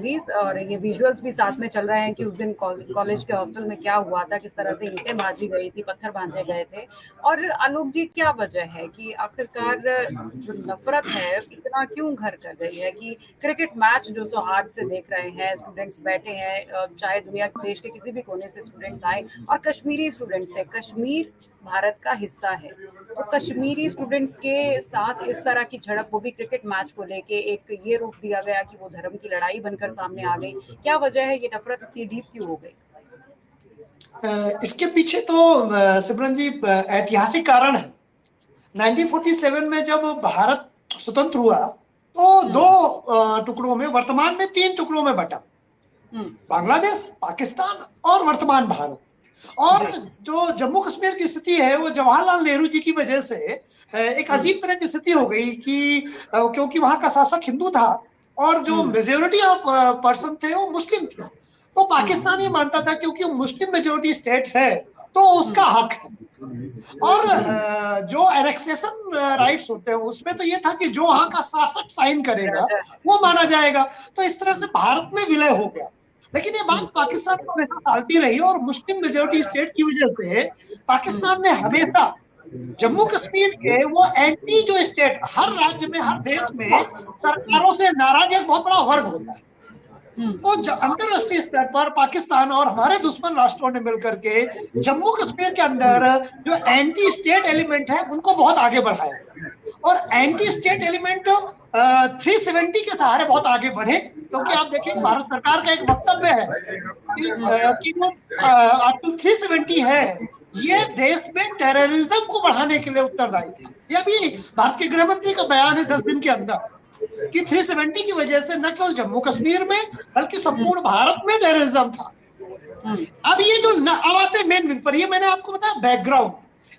तस्वीर और ये विजुअल्स भी साथ में चल रहे हैं कि उस दिन कॉलेज के हॉस्टल में क्या हुआ था, किस तरह से ईंटें भाजी गई थी, पत्थर भांजे गए थे। और आलोक जी, क्या वजह है कि आखिरकार जो नफरत है इतना क्यों घर कर रही है कि क्रिकेट मैच जो सौहार्द से देख रहे हैं, स्टूडेंट्स बैठे हैं, चाहे दुनिया के देश के किसी भी कोने से स्टूडेंट्स आए, और कश्मीरी स्टूडेंट्स थे। कश्मीर भारत का हिस्सा है, तो कश्मीरी स्टूडेंट्स के साथ इस तरह की झड़प, वो भी क्रिकेट मैच को लेके, एक ये रूप दिया गया कि वो धर्म की लड़ाई बनकर सामने आ गई। क्या वजह है, ये नफरत इतनी डीप क्यों हो गई? इसके पीछे तो सिमरन जी ऐतिहासिक कारण है। 1947 में जब भारत स्वतंत्र हुआ तो दो टुकड़ों में, वर्तमान में 3 टुकड़ों में बटा, बांग्लादेश, पाकिस्तान और वर्तमान भारत। और जो जम्मू कश्मीर की स्थिति है वो जवाहरलाल नेहरू जी की वजह से एक अजीब तरह की स्थिति हो गई कि क्योंकि वहां का शासक हिंदू था और जो मेजोरिटी ऑफ पर्सन थे वो मुस्लिम थे। तो पाकिस्तान ये मानता था क्योंकि मुस्लिम मेजोरिटी स्टेट है तो उसका हक है। और जो एनेक्सेशन राइट्स होते हैं उसमें तो ये था कि जो वहां का शासक साइन करेगा वो माना जाएगा। तो इस तरह से भारत में विलय हो गया। लेकिन ये बात पाकिस्तान को हमेशा टालती रही और मुस्लिम मेजोरिटी स्टेट की वजह से पाकिस्तान ने हमेशा जम्मू कश्मीर के वो एंटी जो स्टेट, हर राज्य में, हर देश में सरकारों से नाराज एक बहुत बड़ा वर्ग होता है। तो अंतरराष्ट्रीय स्तर पर पाकिस्तान और हमारे दुश्मन राष्ट्रों ने मिलकर के जम्मू कश्मीर के अंदर जो एंटी स्टेट एलिमेंट है उनको बहुत आगे बढ़ाया। और एंटी स्टेट एलिमेंट 370 के सहारे बहुत आगे बढ़े। क्योंकि आप देखिए भारत सरकार का एक वक्तव्य है कि जो आर्टिकल 370 है ये देश में टेररिज्म को बढ़ाने के लिए उत्तरदायी है। ये भी भारत के गृह मंत्री का बयान है 10 दिन के अंदर कि 370 की वजह से न केवल जम्मू कश्मीर में बल्कि संपूर्ण भारत में टेररिज्म था। अब ये जो अब आते हैं मेन पर, ये मैंने आपको बताया बैकग्राउंड,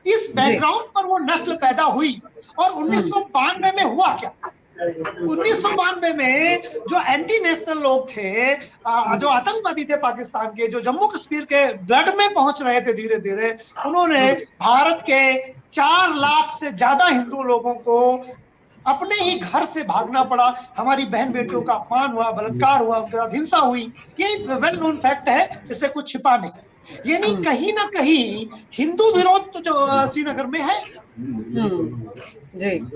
इस बैकग्राउंड पर वो नस्ल पैदा हुई। और 1992 में हुआ क्या? 1992 में जो एंटी नेशनल लोग थे, जो आतंकवादी थे पाकिस्तान के, जो जम्मू कश्मीर के ब्लड में पहुंच रहे थे धीरे धीरे, उन्होंने भारत के 4 लाख से ज्यादा हिंदू लोगों को अपने ही घर से भागना पड़ा। हमारी बहन बेटियों का अपमान हुआ, बलात्कार हुआ, उनके साथ हिंसा हुई। ये वेल नोन फैक्ट है, इससे कुछ छिपा नहीं। यानी कहीं ना कहीं हिंदू विरोध तो जो श्रीनगर में है,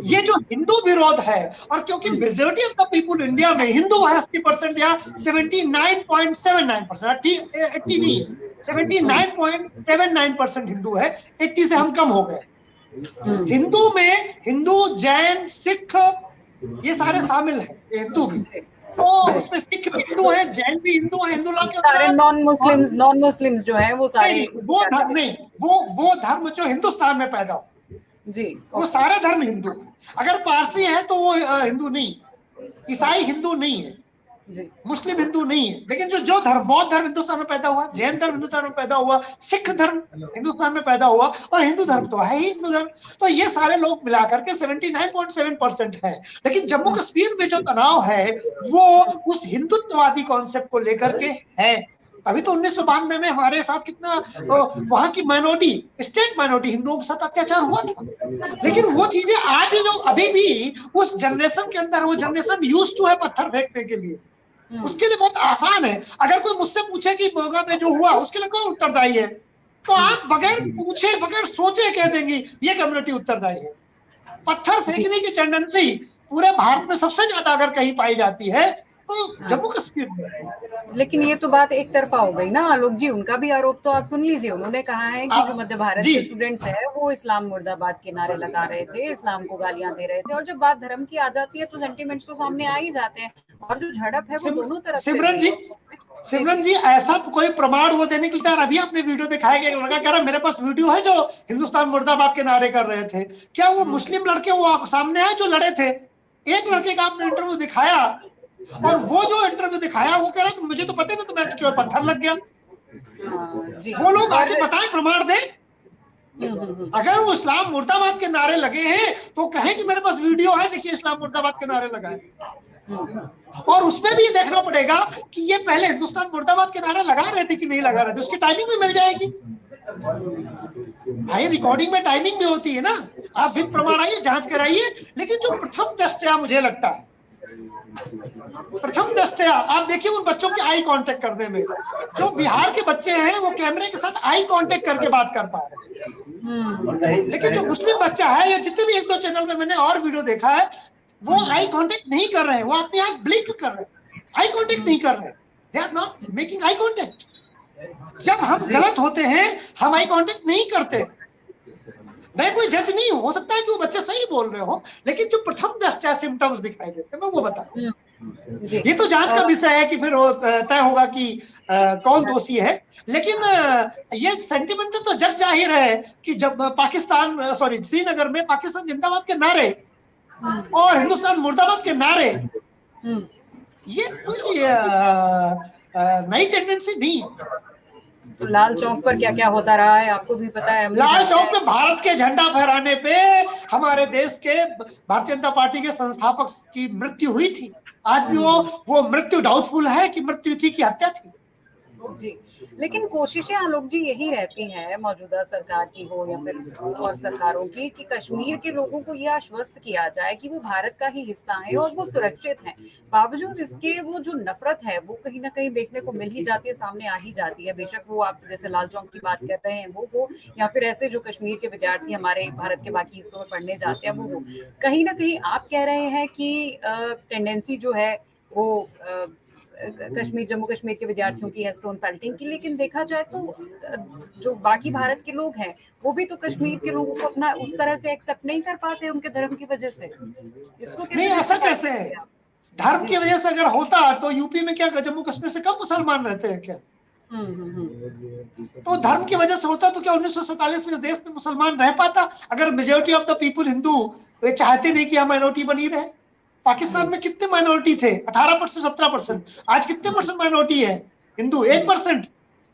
ये जो हिंदू विरोध है, और क्योंकि majority of the people India में हिंदू है 80% या 79.79%, 80 नहीं, 79.79% हिंदू है, 80 से हम कम हो गए। हिंदू में हिंदू, जैन, सिख ये सारे शामिल हैं, हिंदू भी। तो उसमें सिख भी हिंदू है, जैन भी हिंदू है, हिंदू लोग सारे नॉन मुस्लिम्स जो है वो सारे वो धर्म नहीं, वो धर्म जो हिंदुस्तान में पैदा हो जी, वो सारे धर्म हिंदू है। अगर पारसी है तो वो हिंदू नहीं, ईसाई हिंदू नहीं है जी, मुस्लिम हिंदू नहीं है। लेकिन जो धर्म, बौद्ध धर्म हिंदुस्तान में पैदा हुआ, जैन धर्म हिंदुस्तान में पैदा हुआ, सिख धर्म हिंदुस्तान में पैदा हुआ, और हिंदू धर्म तो है ही हिंदू धर्म। तो ये सारे लोग मिलाकर के 79.7% है। लेकिन जम्मू कश्मीर में जो तनाव है वो उस हिंदुत्ववादी कॉन्सेप्ट को लेकर के है। अभी तो 1992 में हमारे साथ कितना वहां की माइनॉरिटी, स्टेट माइनॉरिटी हिंदुओं के साथ अत्याचार हुआ था। लेकिन वो चीजें आज जो अभी भी उस जनरेशन के अंदर, वो जनरेशन यूज्ड टू है पत्थर फेंकने के लिए, उसके लिए बहुत आसान है। अगर कोई मुझसे पूछे कि बोगा में जो हुआ उसके लिए कौन उत्तरदायी है, तो आप बगैर पूछे, बगैर सोचे कह देंगे ये कम्युनिटी उत्तरदायी है। पत्थर फेंकने की टेंडेंसी पूरे भारत में सबसे ज्यादा अगर कहीं पाई जाती है तो जम्मू कश्मीर में। लेकिन ये तो बात एक तरफा हो गई ना आलोक जी। उनका भी आरोप तो आप सुन लीजिए। उन्होंने कहा है कि जो मध्य भारत के स्टूडेंट्स हैं वो इस्लाम मुर्दाबाद के नारे लगा रहे थे, इस्लाम को गालियां दे रहे थे, और जब बात धर्म की आ जाती है तो सेंटिमेंट्स तो सामने आ ही जाते हैं। और जो झड़प है वो दोनों तरफ सिमरन जी ऐसा कोई प्रमाण वो देने के लिए तैयार? अभी आपने वीडियो दिखाया गया, लड़का कह रहा मेरे पास वीडियो है जो हिंदुस्तान मुर्दाबाद के नारे कर रहे थे। क्या वो मुस्लिम लड़के वो सामने आए जो लड़े थे? एक लड़के का आपने इंटरव्यू दिखाया, और वो जो इंटरव्यू दिखाया वो कह रहा कि मुझे तो पता नहीं, तो मेरे क्यों पत्थर लग गया। वो लोग आगे बताएं, प्रमाण दें। अगर वो इस्लाम मुर्दाबाद के नारे लगे हैं तो कहें कि मेरे पास वीडियो है, देखिए इस्लाम मुर्दाबाद के नारे लगाए। और उसमें भी ये देखना पड़ेगा कि ये पहले हिंदुस्तान मुर्दाबाद के नारे लगा रहे थे कि नहीं लगा रहे थे, उसकी टाइमिंग भी मिल जाएगी। भाई रिकॉर्डिंग में टाइमिंग भी होती है ना। आप फिर प्रमाण आइए, जांच कराइए। लेकिन जो प्रथम दृष्टया मुझे लगता है प्रथम दृष्टया आप देखिए उन बच्चों के आई कांटेक्ट करने में, जो बिहार के बच्चे हैं वो कैमरे के साथ आई कांटेक्ट करके बात कर पा रहे हैं, लेकिन जो मुस्लिम बच्चा है या जितने भी 1-2 चैनल में मैंने और वीडियो देखा है, वो आई कांटेक्ट नहीं कर रहे हैं, वो अपने आंख ब्लिंक कर रहे हैं, आई कांटेक्ट नहीं कर रहे हैं, they are not making eye contact. जब हम गलत होते हैं हम आई कांटेक्ट नहीं करते। मैं कोई जज नहीं हूं, हो सकता है कि वो बच्चे सही बोल रहे हो, लेकिन जो प्रथम दृष्टया सिम्टम्स दिखाई देते हैं मैं वो बता रहा हूं। ये तो जांच का विषय है कि फिर तय होगा कि कौन दोषी है, लेकिन ये सेंटिमेंट तो जग जाहिर है कि जब श्रीनगर में पाकिस्तान जिंदाबाद के नारे और हिंदुस्तान मुर्दाबाद के नारे, ये कोई नई टेंडेंसी नहीं है। तो लाल चौक पर क्या क्या होता रहा है आपको भी पता है। लाल चौक पे भारत के झंडा फहराने पे हमारे देश के भारतीय जनता पार्टी के संस्थापक की मृत्यु हुई थी। आज भी वो मृत्यु डाउटफुल है कि मृत्यु थी कि हत्या थी। जी, लेकिन कोशिशें आलोक जी यही रहती हैं मौजूदा सरकार की हो या फिर और सरकारों की, कि कश्मीर के लोगों को यह आश्वस्त किया जाए कि वो भारत का ही हिस्सा है और वो सुरक्षित हैं। बावजूद इसके वो जो नफरत है वो कहीं ना कहीं देखने को मिल ही जाती है, सामने आ ही जाती है। बेशक वो आप जैसे लाल चौक की बात कर रहे हैं वो हो, या फिर ऐसे जो कश्मीर के विद्यार्थी हमारे भारत के बाकी हिस्सों में पढ़ने जाते हैं वो हो। कहीं ना कहीं आप कह रहे हैं कि टेंडेंसी जो है वो कश्मीर जम्मू कश्मीर के विद्यार्थियों की है स्टोन पेल्टिंग की, लेकिन देखा जाए तो जो बाकी भारत के लोग हैं वो भी तो कश्मीर के लोगों को अपना उस तरह से एक्सेप्ट नहीं कर पाते उनके धर्म की वजह से। इसको नहीं, ऐसा कैसे है? धर्म की वजह से अगर होता तो यूपी में क्या जम्मू कश्मीर से कम मुसलमान रहते हैं क्या? तो धर्म की वजह से होता तो क्या 1947 में देश में मुसलमान रह पाता? अगर majority of the people Hindu चाहते नहीं कि हम माइनॉरिटी बनी रहे। पाकिस्तान में कितने माइनॉरिटी थे? 18%, 17%। आज कितने परसेंट माइनॉरिटी है हिंदू? 1%।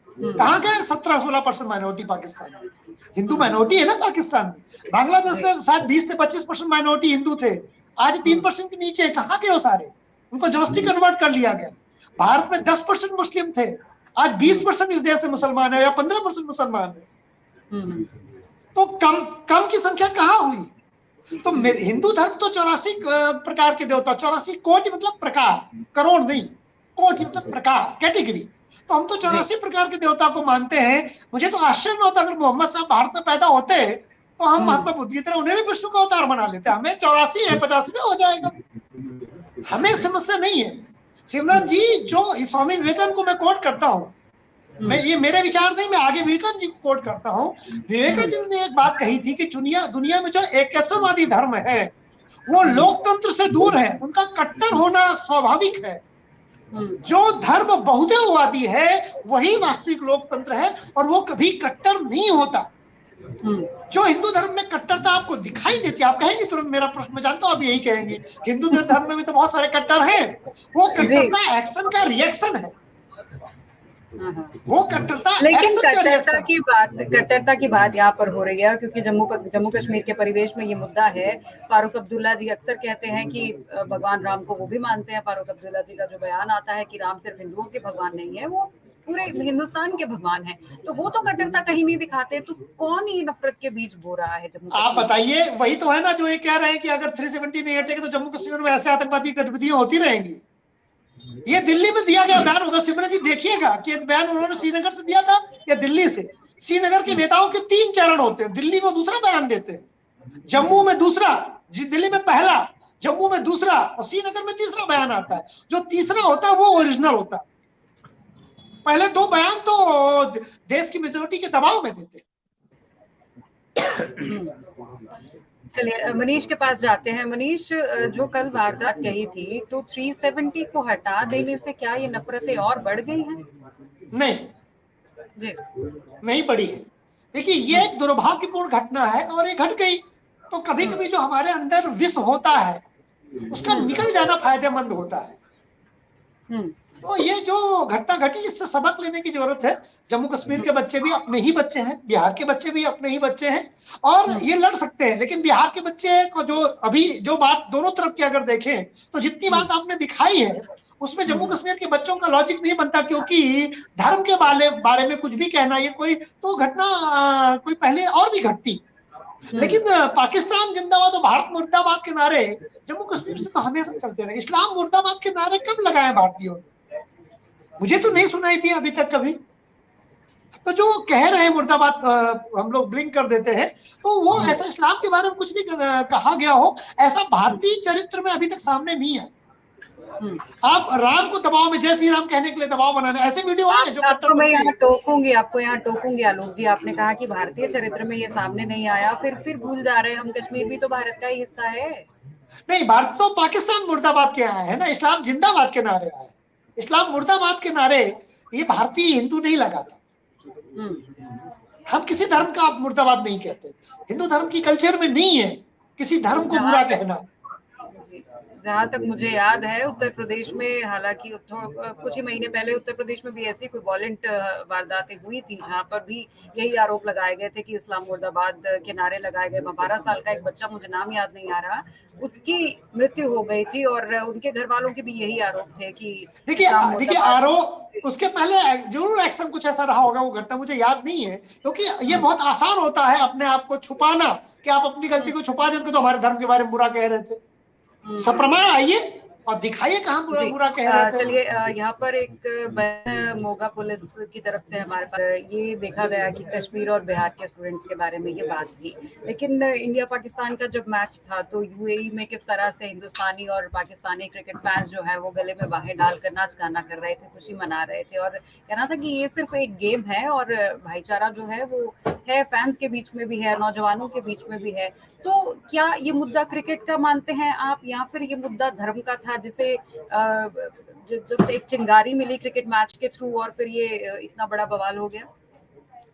कहाँ गए 17-16% माइनॉरिटी पाकिस्तान में? हिंदू माइनॉरिटी है ना पाकिस्तान में। बांग्लादेश में शायद 20 से 25% माइनॉरिटी हिंदू थे, आज 3% के नीचे। कहाँ गए वो सारे? उनको जबरदस्ती कन्वर्ट कर लिया गया। भारत में 10% मुस्लिम थे, आज 20% इस देश में मुसलमान है या 15% मुसलमान है। तो कम की संख्या कहाँ हुई? तो हिंदू धर्म तो 84 प्रकार के देवता, 84 कोटि मतलब प्रकार, करोड़ नहीं, कोटि मतलब प्रकार, कैटेगरी। तो हम तो 84 प्रकार के देवता को मानते हैं। मुझे तो आश्चर्य होता अगर मोहम्मद साहब भारत में पैदा होते तो हम महात्मा बुद्ध की तरह उन्हें भी विष्णु का अवतार बना लेते। हमें 84 है, 50 में हो जाएगा, हमें समस्या नहीं है। सिमरन जी, जो स्वामी विवेकानंद को मैं कोट करता हूँ, मैं ये मेरे विचार नहीं, मैं आगे विवेकानंद जी को कोट करता हूँ। विवेकानंद जी ने एक बात कही थी कि दुनिया में जो एकेश्वरवादी धर्म है वो लोकतंत्र से दूर है, उनका कट्टर होना स्वाभाविक है। जो धर्म बहुदेववादी है वही वास्तविक लोकतंत्र है और वो कभी कट्टर नहीं होता। जो हिंदू धर्म में कट्टरता आपको दिखाई देती है, आप कहेंगे तुरंत मेरा प्रश्न, मैं जानता हूं आप यही कहेंगे, हिंदू धर्म में भी तो बहुत सारे कट्टर हैं। वो कट्टरता एक्शन का रिएक्शन है, वो कट्टरता। लेकिन कट्टरता की बात यहाँ पर हो रही है क्योंकि जम्मू कश्मीर के परिवेश में ये मुद्दा है। फारूक अब्दुल्ला जी अक्सर कहते हैं कि भगवान राम को वो भी मानते हैं। फारूक अब्दुल्ला जी का जो बयान आता है कि राम सिर्फ हिंदुओं के भगवान नहीं है, वो पूरे हिंदुस्तान के भगवान हैं। तो वो तो कट्टरता कहीं नहीं दिखाते, तो कौन ये नफरत के बीच बो रहा है जम्मू? आप बताइए। वही तो है ना जो ये कह रहे हैं कि अगर 370 नहीं हटेगा तो जम्मू कश्मीर में ऐसे आतंकवादी गतिविधियां होती रहेंगी। ये दिल्ली में दिया गया बयान होगा, सिमरन जी देखिएगा कि बयान उन्होंने श्रीनगर से दिया था या दिल्ली से। श्रीनगर के नेताओं के 3 चरण होते हैं, दिल्ली में दूसरा बयान देते हैं, जम्मू में दूसरा, दिल्ली में पहला, जम्मू में दूसरा और श्रीनगर में तीसरा बयान आता है। जो तीसरा होता है वो ओरिजिनल होता है। पहले 2 बयान तो देश की मेजोरिटी के दबाव में देते। चलिए मनीष के पास जाते हैं। मनीष, जो कल वारदात कही थी तो 370 को हटा देने से क्या ये नफरतें और बढ़ गई हैं? नहीं जी, नहीं बढ़ी है। देखिए ये एक दुर्भाग्यपूर्ण घटना है और ये घट गई। तो कभी कभी जो हमारे अंदर विष होता है उसका निकल जाना फायदेमंद होता है। तो ये जो घटना घटी इससे सबक लेने की जरूरत है। जम्मू कश्मीर के बच्चे भी अपने ही बच्चे हैं, बिहार के बच्चे भी अपने ही बच्चे हैं और ये लड़ सकते हैं। लेकिन बिहार के बच्चे को जो अभी जो बात दोनों तरफ की अगर देखें तो जितनी बात आपने दिखाई है उसमें जम्मू कश्मीर के बच्चों का लॉजिक नहीं बनता, क्योंकि धर्म के बारे में कुछ भी कहना ये कोई तो घटना कोई पहले और भी घटती। लेकिन पाकिस्तान जिंदाबाद और भारत मुर्दाबाद के नारे जम्मू कश्मीर से तो हमेशा चलते रहे। इस्लाम मुर्दाबाद के नारे कब लगाए भारतीयों ने? मुझे तो नहीं सुनाई थी अभी तक कभी। तो जो कह रहे हैं मुर्दाबाद, हम लोग ब्लिंक कर देते हैं, तो वो ऐसा इस्लाम के बारे में कुछ भी कहा गया हो ऐसा भारतीय चरित्र में अभी तक सामने नहीं है। आप राम को दबाव में जय श्री राम कहने के लिए दबाव बनाने, ऐसे वीडियो आए जो आपको मैं यहाँ टोकूंगी आलोक जी। आपने कहा कि भारतीय चरित्र में ये सामने नहीं आया, फिर भूल जा रहे हैं हम कश्मीर भी तो भारत का ही हिस्सा है। नहीं, भारत तो पाकिस्तान मुर्दाबाद के आए हैं ना, इस्लाम जिंदाबाद के नारे आए। इस्लाम मुर्दाबाद के नारे ये भारतीय हिंदू नहीं लगाता। हम किसी धर्म का मुर्दाबाद नहीं कहते। हिंदू धर्म की कल्चर में नहीं है किसी धर्म को बुरा कहना। जहाँ तक मुझे याद है उत्तर प्रदेश में, हालांकि कुछ ही महीने पहले उत्तर प्रदेश में भी ऐसी कोई वॉलेंट वारदातें हुई थी जहाँ पर भी यही आरोप लगाए गए थे कि इस्लाम मुर्दाबाद के नारे लगाए गए। 12 साल का एक बच्चा, मुझे नाम याद नहीं आ रहा, उसकी मृत्यु हो गई थी और उनके घर वालों के भी यही आरोप थे कि देखिए आरोप, उसके पहले जरूर एक्शन कुछ ऐसा रहा होगा। वो घटना मुझे याद नहीं है, क्योंकि ये बहुत आसान होता है अपने आप को छुपाना कि आप अपनी गलती को छुपा दें। तो हमारे धर्म के बारे में बुरा कह रहे थे, सप्रमाण आइए और दिखाइए कहाँ बुरा कह रहे थे। चलिए, यहाँ पर एक मोगा पुलिस की तरफ से हमारे पास ये देखा गया कि कश्मीर और बिहार के स्टूडेंट्स के बारे में ये बात थी। लेकिन इंडिया पाकिस्तान का जब मैच था तो यूएई में किस तरह से हिंदुस्तानी और पाकिस्तानी क्रिकेट फैंस जो है वो गले में बाहें डालकर नाच गाना कर रहे थे, खुशी मना रहे थे और कहना था कि ये सिर्फ एक गेम है और भाईचारा जो है वो है, फैंस के बीच में भी है, नौजवानों के बीच में भी है। तो क्या ये मुद्दा क्रिकेट का मानते हैं आप, या फिर ये मुद्दा धर्म का था जिसे जस्ट एक चिंगारी मिली क्रिकेट मैच के थ्रू और फिर ये इतना बड़ा बवाल हो गया?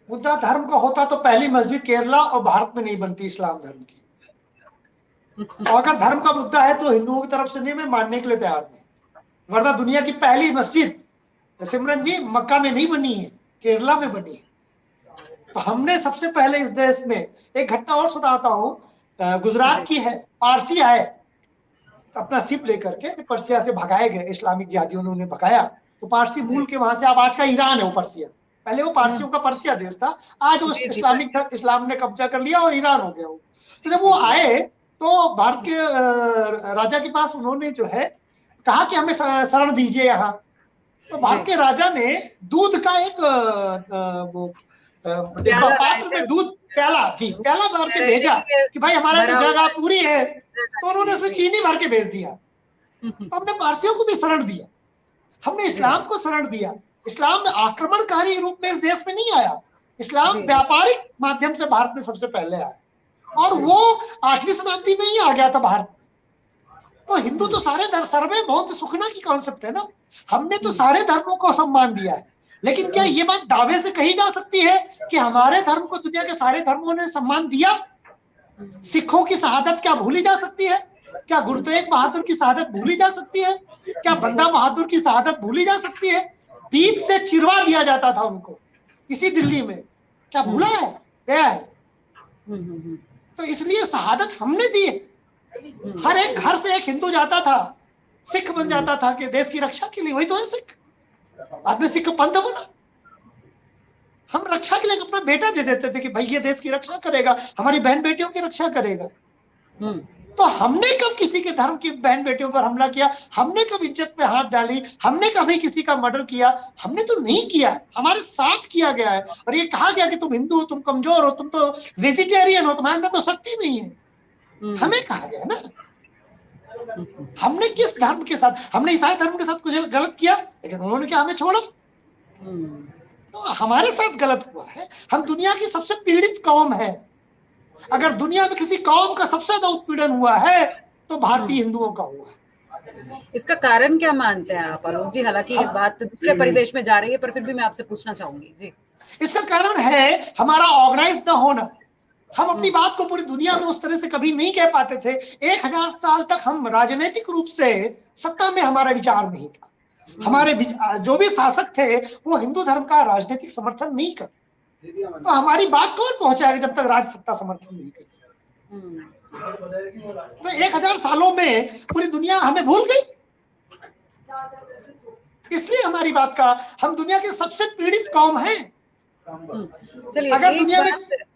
मुद्दा धर्म का होता तो पहली मस्जिद केरला और भारत में नहीं बनती इस्लाम धर्म की। और अगर धर्म का मुद्दा है तो हिंदुओं की तरफ से नहीं, मैं मानने के लिए तैयार नहीं। वरना दुनिया की पहली मस्जिद सिमरन जी मक्का में नहीं बनी है, केरला में बनी है। तो हमने सबसे पहले इस देश में, एक घटना और सुनाता हूँ, गुजरात की है, पारसी आए अपना शिप लेकर के, पर्सिया से भगाए गए, इस्लामिक जिहादियों ने उन्हें भगाया। तो पारसी मूल के वहां से, अब आज का ईरान है वो पर्सिया, पहले वो पारसियों का पर्सिया देश था, आज वो इस्लाम ने कब्जा कर लिया और ईरान हो गया वो। तो जब वो आए तो भारत के राजा के पास उन्होंने जो है कहा कि हमें शरण दीजिए यहाँ। तो भारत के राजा ने दूध का एक पात्र में दूध प्याला भर के भेजा कि भाई हमारे तो जगह पूरी है। तो उन्होंने उसमें चीनी भर के भेज दिया। तो हमने पारसियों को भी शरण दिया, हमने इस्लाम को शरण दिया। इस्लाम आक्रमणकारी रूप में इस देश में नहीं आया, इस्लाम व्यापारिक माध्यम से भारत में सबसे पहले आया और वो 8वीं शताब्दी में ही आ गया था भारत। तो हिंदू तो सारे सर्वे बहुत सुखना की कॉन्सेप्ट है ना, हमने तो सारे धर्मों को सम्मान दिया है। लेकिन क्या ये बात दावे से कही जा सकती है कि हमारे धर्म को दुनिया के सारे धर्मों ने सम्मान दिया? सिखों की शहादत क्या भूली जा सकती है? क्या गुरु तेग बहादुर की शहादत भूली जा सकती है? क्या बंदा बहादुर की शहादत भूली जा सकती है? पीठ से चिरवा दिया जाता था उनको किसी दिल्ली में, क्या भूला है? गया है। तो इसलिए शहादत हमने दी है। हर एक घर से एक हिंदू जाता था, सिख बन जाता था कि देश की रक्षा के लिए, वही तो है सिख। बाद में सिख पंथ बना। हम रक्षा के लिए अपना बेटा दे देते थे कि भाई ये देश की रक्षा करेगा, हमारी बहन बेटियों की रक्षा करेगा। तो हमने कब किसी के धर्म की बहन बेटियों पर हमला किया? हमने कब इज्जत पे हाथ डाली? हमने कभी किसी का मर्डर किया? हमने तो नहीं किया, हमारे साथ किया गया है। और ये कहा गया कि तुम हिंदू हो, तुम कमजोर हो, तुम तो वेजिटेरियन हो, तुम्हारे अंदर तो शक्ति नहीं है। हमें कहा गया ना। हमने किस धर्म के साथ, हमने ईसाई धर्म के साथ कुछ गलत किया, लेकिन उन्होंने क्या हमें छोड़ा? तो हमारे साथ गलत हुआ है। हम दुनिया की सबसे पीड़ित कौम है। अगर दुनिया में किसी कौम का सबसे ज्यादा उत्पीड़न हुआ है तो भारतीय हिंदुओं का हुआ है। इसका कारण क्या मानते हैं आप आलोक जी? हालांकि ये बात दूसरे परिवेश में जा रही है, पर फिर भी मैं आपसे पूछना चाहूंगी जी। इसका कारण है हमारा ऑर्गेनाइज न होना। हम अपनी बात को पूरी दुनिया में उस तरह से कभी नहीं कह पाते थे। 1000 साल तक हम राजनीतिक रूप से सत्ता में हमारा विचार नहीं था। हमारे जो भी शासक थे वो हिंदू धर्म का राजनीतिक समर्थन नहीं करते। तो हमारी बात कौन पहुंचाएगा जब तक राज सत्ता समर्थन नहीं करे? तो 1000 सालों में पूरी दुनिया हमें भूल गई। इसलिए हमारी बात का, हम दुनिया के सबसे पीड़ित कौम हैं। चलिए, अगर दुनिया में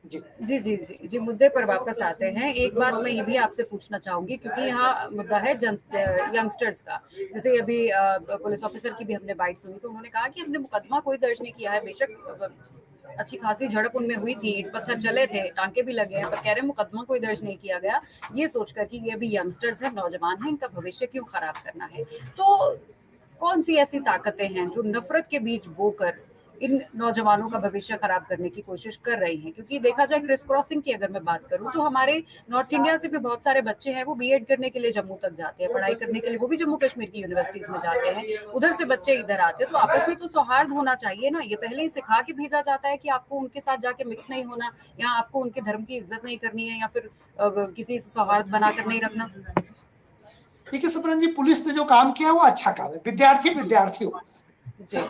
जी जी जी जी जी, मुद्दे पर वापस आते हैं। एक बात मैं ये भी आपसे पूछना चाहूंगी, क्योंकि यहाँ मुद्दा है यंगस्टर्स का। जैसे अभी पुलिस ऑफिसर की भी हमने बाइट सुनी, तो उन्होंने कहा कि हमने मुकदमा कोई दर्ज नहीं किया है। बेशक अच्छी खासी झड़प उनमें हुई थी, ईंट पत्थर चले थे, टांके भी लगे हैं, पर कह रहे मुकदमा कोई दर्ज नहीं किया गया, ये सोचकर कि ये अभी यंगस्टर्स हैं, नौजवान हैं, इनका भविष्य क्यों खराब करना है। तो कौन सी ऐसी ताकतें हैं जो नफरत के बीच बोकर इन नौजवानों का भविष्य खराब करने की कोशिश कर रही हैं? क्योंकि देखा जाए क्रिस क्रॉसिंग की अगर मैं बात करूं, तो हमारे नॉर्थ इंडिया से भी बहुत सारे बच्चे हैं, वो बीएड करने के लिए जम्मू तक जाते हैं, पढ़ाई करने के लिए वो भी जम्मू कश्मीर की यूनिवर्सिटीज में जाते हैं, उधर से बच्चे इधर आते हैं। तो आपस में तो सौहार्द होना चाहिए ना। ये पहले ही सिखा के भेजा जाता है कि आपको उनके साथ जाके मिक्स नहीं होना, या आपको उनके धर्म की इज्जत नहीं करनी है, या फिर किसी से सौहार्द बनाकर नहीं रखना। देखिए सिमरन जी, पुलिस ने जो काम किया वो अच्छा काम है। विद्यार्थी विद्यार्थी होता है।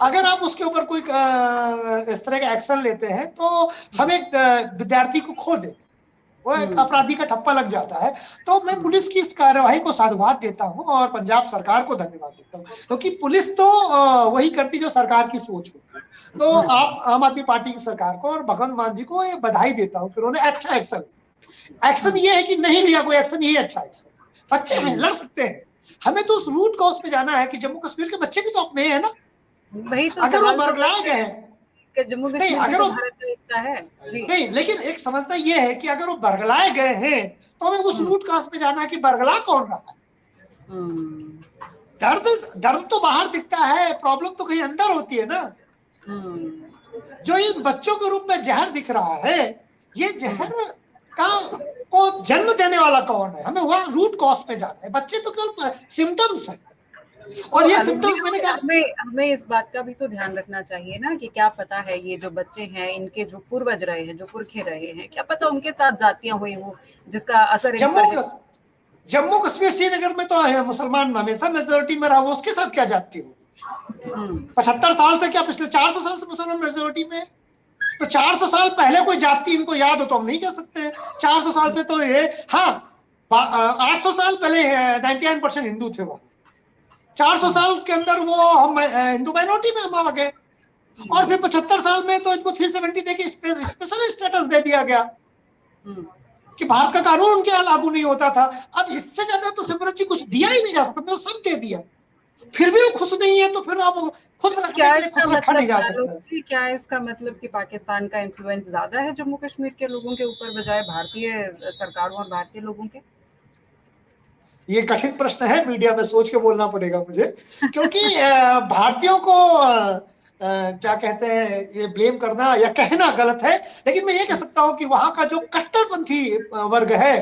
अगर आप उसके ऊपर कोई इस तरह का एक्शन लेते हैं तो हम एक विद्यार्थी को खो देते, वो एक अपराधी का ठप्पा लग जाता है। तो मैं पुलिस की इस कार्यवाही को साधुवाद देता हूं और पंजाब सरकार को धन्यवाद देता हूं, क्योंकि पुलिस तो वही करती जो सरकार की सोच होती। तो आप आम आदमी पार्टी की सरकार को और भगवंत मान जी को ये बधाई देता हूं कि उन्होंने अच्छा एक्शन ये है कि नहीं लिया कोई एक्शन, यही अच्छा एक्शन। बच्चे हैं, लड़ सकते हैं। हमें तो उस रूट कॉज पे जाना है कि जम्मू कश्मीर के बच्चे भी तो अपने हैं ना। वही तो अगर वो बरगलाए गए कि जम्मू कश्मीर अगर वो भारत का हिस्सा है जी। नहीं, लेकिन एक समझना ये है कि अगर वो बरगलाए गए हैं तो हमें उस रूट कॉज पे जाना है कि बरगला कौन रहा है। दर्द तो बाहर दिखता है, प्रॉब्लम तो कहीं अंदर होती है ना। जो इन बच्चों के रूप में जहर दिख रहा है, ये जहर का को जन्म देने वाला कौन है, हमें वह रूट कॉज पे जाना है। बच्चे तो केवल सिम्टम्स है, और ये सिम्टम्स मैंने कहा हमें इस बात का भी तो ध्यान रखना चाहिए ना कि क्या पता है ये जो बच्चे हैं, इनके जो पूर्वज रहे हैं, जो पुरखे रहे हैं, क्या पता उनके साथ जातियां हुई हो जिसका असर जम्मू कश्मीर श्रीनगर में तो है मुसलमान हमेशा मेजोरिटी में रहा, वो उसके साथ क्या जाती हो। 75 साल से क्या पिछले 400 साल से मुसलमान मेजोरिटी में। तो 400 साल पहले कोई जाति इनको याद हो तो हम नहीं कह सकते। 400 साल से तो ये, हाँ 800 साल पहले 99% हिंदू थे वो। 400 साल के अंदर वो हम हिंदू माइनॉरिटी में हम आ गए, और फिर 75 साल में तो इनको 370 देके स्पेशल स्टेटस दे दिया गया कि भारत का कानून उनके यहाँ लागू नहीं होता था। अब इससे ज्यादा तो सिमरन जी कुछ दिया ही नहीं जा सकता, तो सब दे दिया, फिर भी वो खुश नहीं है, तो फिर आप खुश रखने के लिए खुश रखा नहीं जा सकता। क्या इसका मतलब कि पाकिस्तान का इन्फ्लुएंस ज्यादा है जम्मू कश्मीर के लोगों के ऊपर बजाय भारतीय सरकारों और भारतीय लोगों के? ये कठिन प्रश्न है, मीडिया में सोच के बोलना पड़ेगा मुझे, क्योंकि भारतीयों को क्या कहते हैं, ये ब्लेम करना या कहना गलत है। लेकिन मैं ये कह सकता हूं कि वहां का जो कट्टरपंथी वर्ग है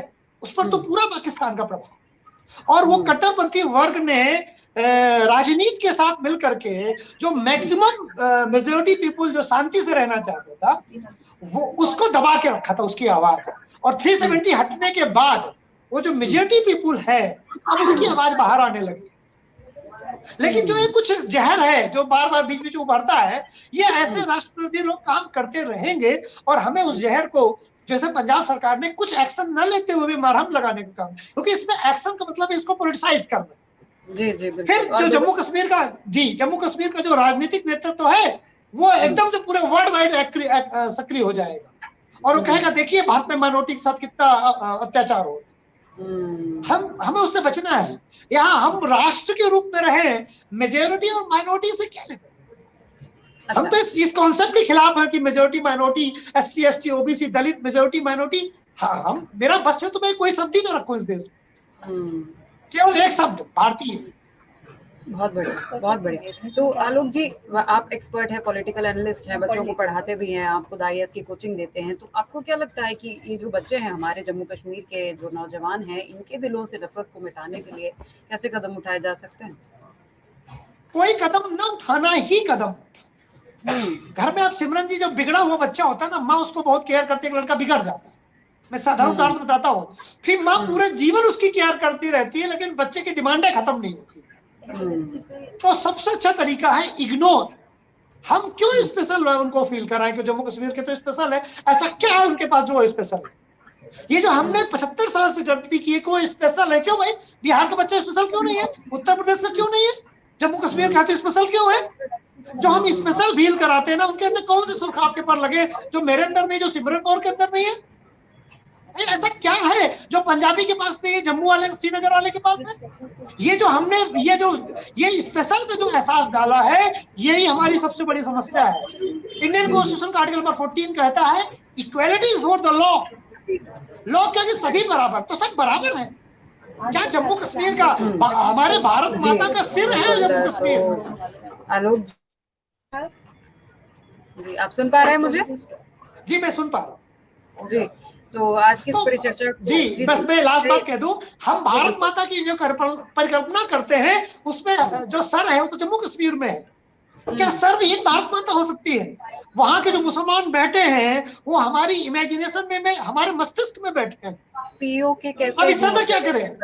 उस पर तो पूरा पाकिस्तान का प्रभाव, और वो कट्टरपंथी वर्ग ने राजनीति के साथ मिलकर के जो मैक्सिमम मेजोरिटी पीपुल जो शांति से रहना चाहता था, वो उसको दबा के रखा था, उसकी आवाज। और 370 हटने के बाद वो जो मेजोरिटी पीपुल है, अब उसकी आवाज बाहर आने लगी। लेकिन जो ये कुछ जहर है जो बार बार बीच बीच उभरता है, ये ऐसे राष्ट्रविरोधी लोग काम करते रहेंगे, और हमें उस जहर को, जैसे पंजाब सरकार ने कुछ एक्शन न लेते हुए भी मरहम लगाने का काम, क्योंकि इसमें एक्शन का मतलब है इसको पॉलिटिसाइज करना। जी जी फिर जो जम्मू कश्मीर का जो राजनीतिक नेतृत्व है, वो एकदम से पूरे वर्ल्ड वाइड सक्रिय हो जाएगा, और वो कहेगा देखिए भारत में माइनॉरिटी के साथ कितना अत्याचार हो। हमें उससे बचना है। यहाँ हम राष्ट्र के रूप में रहे, मेजोरिटी और माइनॉरिटी से क्या लेना। हम तो इस कॉन्सेप्ट के खिलाफ हैं कि majority minority, SC ST OBC दलित, मेजोरिटी माइनॉरिटी। हाँ, हम मेरा बस है तो मैं कोई शब्द ही ना रखूं इस देश में, केवल एक शब्द भारतीय। बहुत बढ़िया, बहुत बढ़िया। तो आलोक जी, आप एक्सपर्ट हैं, पॉलिटिकल एनालिस्ट हैं, बच्चों को पढ़ाते भी हैं, आप खुद IAS की कोचिंग देते हैं, तो आपको क्या लगता है कि ये जो बच्चे हैं हमारे जम्मू कश्मीर के, जो नौजवान हैं, इनके दिलों से नफरत को मिटाने के लिए कैसे कदम उठाए जा सकते हैं? कोई कदम ना उठाना ही कदम। घर में आप सिमरन जी, जब बिगड़ा हुआ बच्चा होता है ना, माँ उसको बहुत केयर करती है, लड़का बिगड़ जाता है। मैं साधारण उदाहरण से बताता हूँ, फिर माँ पूरे जीवन उसकी केयर करती रहती है, लेकिन बच्चे की डिमांडें खत्म नहीं होती। तो सबसे अच्छा तरीका है इग्नोर। हम क्यों स्पेशल उनको फील कराएं कि जम्मू कश्मीर के तो स्पेशल है, ऐसा क्या है उनके पास जो स्पेशल है। ये जो हमने 75 साल से गलती की है कि वो स्पेशल है, क्यों भाई? बिहार का बच्चा स्पेशल क्यों नहीं है? उत्तर प्रदेश का क्यों नहीं है? जम्मू कश्मीर का तो स्पेशल क्यों है? जो हम स्पेशल फील कराते हैं ना, उनके अंदर कौन से सुख आपके पर लगे जो मेरे अंदर नहीं, जो सिमरन कौर के अंदर नहीं है? ऐसा क्या है जो पंजाबी के पास नहीं है, जम्मू वाले, श्रीनगर वाले के पास है? ये जो हमने ये स्पेशल का जो एहसास डाला है, यही हमारी सबसे बड़ी समस्या है। इंडियन कॉन्स्टिट्यूशन का आर्टिकल नंबर 14 कहता है equality before the law. Law क्या कि सभी बराबर, तो सब बराबर है। क्या जम्मू कश्मीर का हमारे भारत माता का सिर है जम्मू कश्मीर? आलोक जी, आप सुन पा रहे हैं मुझे? जी मैं सुन पा रहा हूँ जी। तो आज की इस परिचर्चा जी बस मैं लास्ट बात कह दूं, हम भारत माता की जो परिकल्पना करते हैं उसमें जो सर है वो तो जम्मू कश्मीर में है। क्या सर्वहीन भारत माता हो सकती है? वहां के जो मुसलमान बैठे हैं वो हमारी इमेजिनेशन में हमारे मस्तिष्क में बैठे हैं। पीओके कैसे, अब इस तरह क्या करें?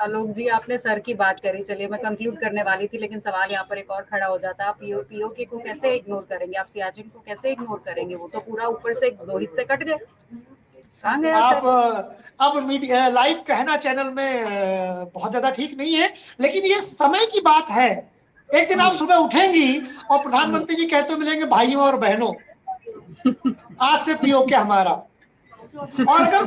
आलोक जी, आपने सर की बात करी, चलिए मैं कंक्लूड करने वाली थी, लेकिन सवाल यहाँ पर एक और खड़ा हो जाता है। आप पीओके को कैसे इग्नोर करेंगे? आप सियाचिन को कैसे इग्नोर करेंगे? वो तो पूरा ऊपर से 2 हिस्से कट गए। कहाँ गया आप सर? अब मीडिया लाइव कहना चैनल में बहुत ज्यादा ठीक नहीं है, लेकिन ये समय की बात है। एक दिन आप सुबह उठेंगी और प्रधानमंत्री जी कहते मिलेंगे भाइयों और बहनों आज से पीओके हमारा। और अगर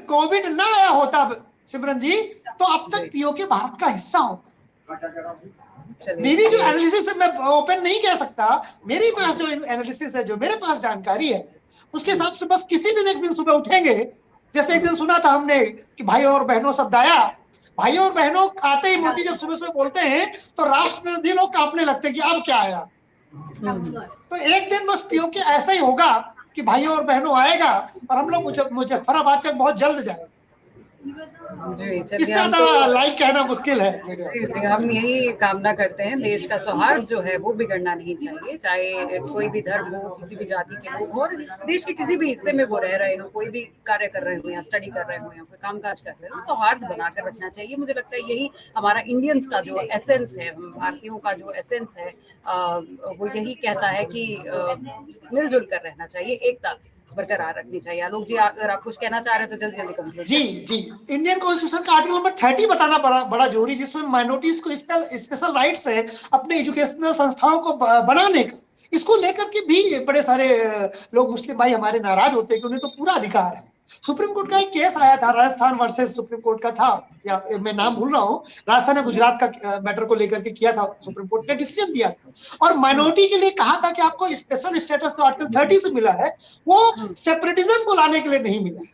कोविड ना आया होता सिमरन जी, तो अब तक पीओके भारत का हिस्सा होता। मेरी जो एनालिसिस है, मैं ओपन नहीं कह सकता, मेरी पास जो एनालिसिस है, जो मेरे पास जानकारी है, उसके हिसाब से बस किसी दिन एक दिन सुबह उठेंगे, जैसे एक दिन सुना था हमने कि भाइयों और बहनों शब्द आया, भाइयों और बहनों आते ही मोदी जब सुबह सुबह बोलते हैं तो राष्ट्र विरोधी लोग कांपने लगते हैं कि अब क्या आया। तो एक दिन बस पीओके ऐसा ही होगा कि भाइयों और बहनों आएगा और हम लोग मुजफ्फराबाद तक बहुत जल्द जाएंगे। जी, लाइक कहना मुश्किल है। जी, हम यही कामना करते हैं, देश का सौहार्द जो है वो बिगड़ना नहीं चाहिए, चाहे कोई भी धर्म हो, किसी भी जाति के लोग हो, और देश के किसी भी हिस्से में वो रह रहे हो, कोई भी कार्य कर रहे हो या स्टडी कर रहे हो या कोई कामकाज कर रहे हो, सौहार्द बनाकर रखना चाहिए। मुझे लगता है यही हमारा इंडियंस का जो एसेंस है, हम भारतीयों का जो एसेंस है, वो यही कहता है कि मिलजुल कर रहना चाहिए, एकता बरकरार रखनी चाहिए। आलोक जी, अगर आप कुछ कहना चाह रहे हैं तो जल्दी जल्दी कंक्लूड। जी, इंडियन कॉन्स्टिट्यूशन का आर्टिकल नंबर 30 बताना बड़ा जरूरी, जिसमें माइनॉरिटीज को स्पेशल राइट्स है अपने एजुकेशनल संस्थाओं को बनाने का। इसको लेकर के भी बड़े सारे लोग मुस्लिम भाई हमारे नाराज होते हैं कि उन्हें तो पूरा अधिकार है। सुप्रीम कोर्ट का एक केस आया था, राजस्थान वर्सेस सुप्रीम कोर्ट का था, या मैं नाम भूल रहा हूँ, राजस्थान ने गुजरात का मैटर को लेकर के किया था, सुप्रीम कोर्ट ने डिसीजन दिया था और माइनॉरिटी के लिए कहा था कि आपको स्पेशल स्टेटस तो आर्टिकल 30 से मिला है, वो सेपरेटिज्म को लाने के लिए नहीं मिला है,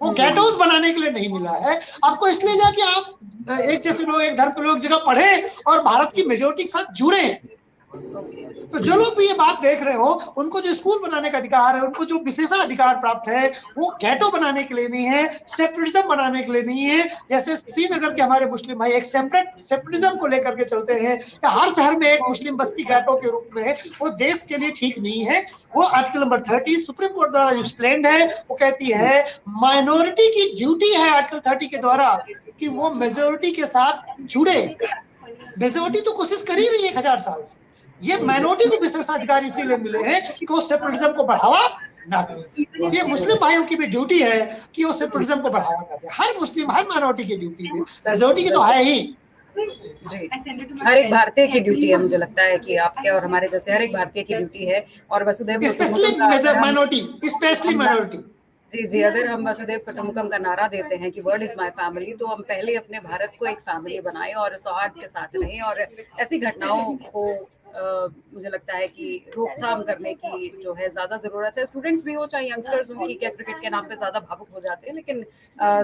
वो गेटोस बनाने के लिए नहीं मिला है आपको, इसलिए ना कि आप एक जैसे लोग, एक धर्म के लोग जगह पढ़े और भारत की मेजोरिटी के साथ जुड़े। तो जो लोग भी ये बात देख रहे हो, उनको जो स्कूल बनाने का अधिकार है, उनको जो विशेषाधिकार प्राप्त है, वो गेटो बनाने के लिए नहीं है, सेपरेटिज्म बनाने के लिए नहीं है। जैसे श्रीनगर के हमारे मुस्लिम भाई एक सेपरेटिज्म को लेकर के चलते हैं, या हर शहर में एक मुस्लिम बस्ती गेटो के रूप में, वो देश के लिए ठीक नहीं है। वो आर्टिकल नंबर 30 सुप्रीम कोर्ट द्वारा जो एक्सप्लेन्ड है, वो कहती है माइनॉरिटी की ड्यूटी है आर्टिकल 30 के द्वारा कि वो मेजोरिटी के साथ जुड़े। मेजोरिटी तो कोशिश कर ही रही है 1000 साल से। ये माइनॉरिटी को विशेषाधिकार इसीलिए मिले हैं कि वो सेपरेटिज्म को बढ़ावा ना दें। ये मुस्लिम भाइयों की भी ड्यूटी है कि वो सेपरेटिज्म को बढ़ावा ना दें। हर मुस्लिम, हर माइनॉरिटी की ड्यूटी है, मेजॉरिटी की तो है ही। जी, हर एक भारतीय की ड्यूटी है, मुझे लगता है कि आपके और हमारे जैसे हर एक भारतीय की ड्यूटी है। और वसुधैव माइनॉरिटी जी, अगर हम वसुधैव कुटुंबकम का नारा देते हैं कि वर्ल्ड इज माय फैमिली, तो हम पहले अपने भारत को एक फैमिली बनाएं और सौहार्द के साथ रहें, और ऐसी घटनाओं को मुझे लगता है कि रोकथाम करने की जो है ज्यादा जरूरत है। स्टूडेंट्स भी हो चाहे यंगस्टर्स हो, कि क्या क्रिकेट के नाम पे ज्यादा भावुक हो जाते हैं, लेकिन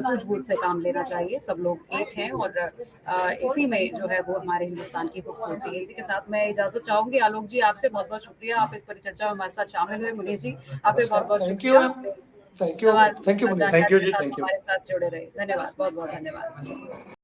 सूझबूझ से काम लेना चाहिए। सब लोग एक हैं और इसी में जो है वो हमारे हिंदुस्तान की खूबसूरती है। इसी के साथ मैं इजाजत चाहूंगी। आलोक जी, आपसे बहुत बहुत शुक्रिया, आप इस परिचर्चा में हमारे साथ शामिल हुए। मुनीष जी, आपसे बहुत बहुत शुक्रिया, थैंक यू जी, हमारे साथ जुड़े रहे। धन्यवाद, बहुत बहुत धन्यवाद।